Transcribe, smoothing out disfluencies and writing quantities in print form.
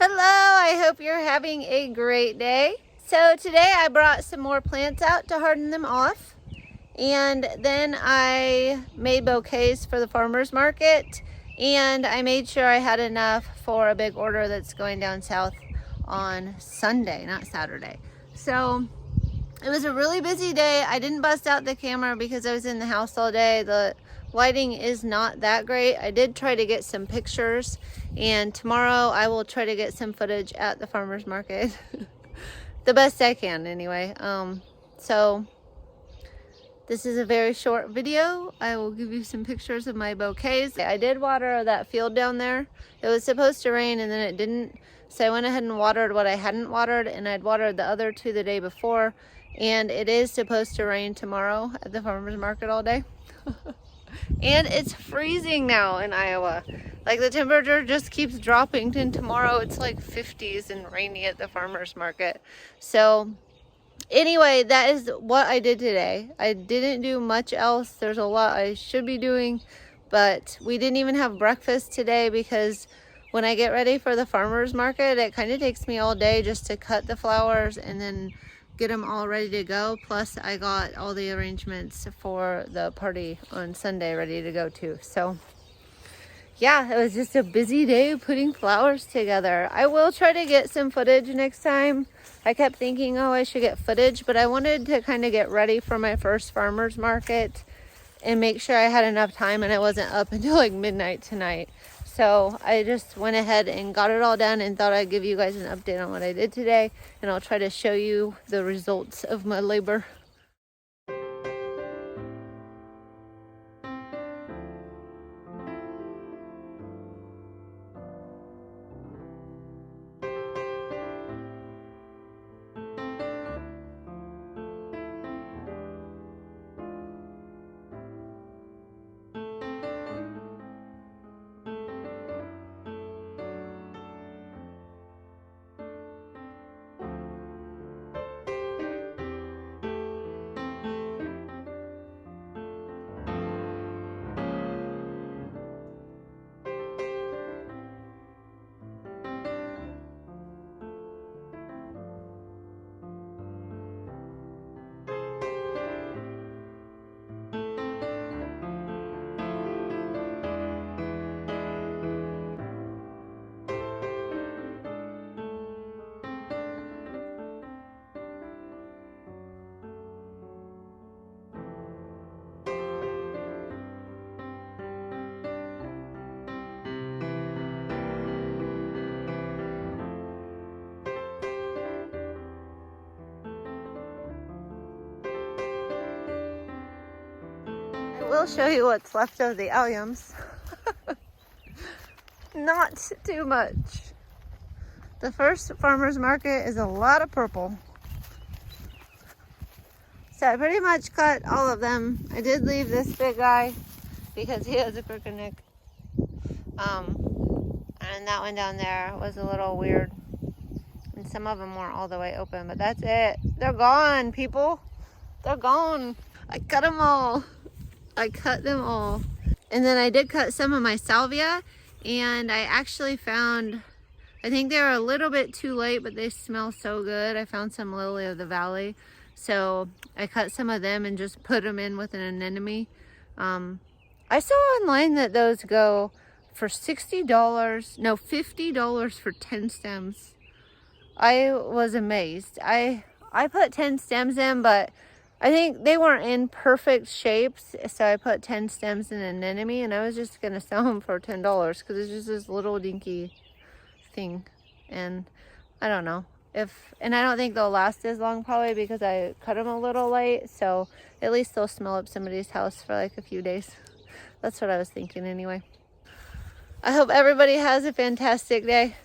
Hello, I hope you're having a great day. So today I brought some more plants out to harden them off. And then I made bouquets for the farmer's market. And I made sure I had enough for a big order that's going down south on Sunday, not Saturday. So it was a really busy day. I didn't bust out the camera because I was in the house all day. The lighting is not that great. I did try to get some pictures, and tomorrow I will try to get some footage at the farmer's market. The best I can anyway. So this is a very short video. I will give you some pictures of my bouquets. I did water that field down there. It was supposed to rain and then it didn't. So I went ahead and watered what I hadn't watered, and I'd watered the other two the day before. And it is supposed to rain tomorrow at the farmer's market all day. And it's freezing now in Iowa. Like, the temperature just keeps dropping, and tomorrow it's like 50s and rainy at the farmer's market. So anyway, that is what I did today. I didn't do much else. There's a lot I should be doing, but we didn't even have breakfast today because when I get ready for the farmer's market, it kind of takes me all day just to cut the flowers and then get them all ready to go. Plus I got all the arrangements for the party on Sunday ready to go too. So yeah, it was just a busy day putting flowers together. I will try to get some footage next time. I kept thinking, oh, I should get footage, but I wanted to kind of get ready for my first farmer's market and make sure I had enough time and I wasn't up until like midnight tonight. So I just went ahead and got it all done and thought I'd give you guys an update on what I did today, and I'll try to show you the results of my labor. I will show you what's left of the Alliums. Not too much. The first farmer's market is a lot of purple. So I pretty much cut all of them. I did leave this big guy because he has a crooked neck. And that one down there was a little weird. And some of them weren't all the way open, but that's it. They're gone, people. They're gone. I cut them all. I cut them all. And then I did cut some of my salvia, and I actually found, I think they were a little bit too late, but they smell so good. I found some lily of the valley. So I cut some of them and just put them in with an anemone. I saw online that those go for $60, no, $50 for 10 stems. I was amazed. I put 10 stems in, but I think they weren't in perfect shapes, so I put 10 stems in an anemone, and I was just going to sell them for $10 because it's just this little dinky thing. And I don't know. And I don't think they'll last as long probably because I cut them a little late, so at least they'll smell up somebody's house for like a few days. That's what I was thinking anyway. I hope everybody has a fantastic day.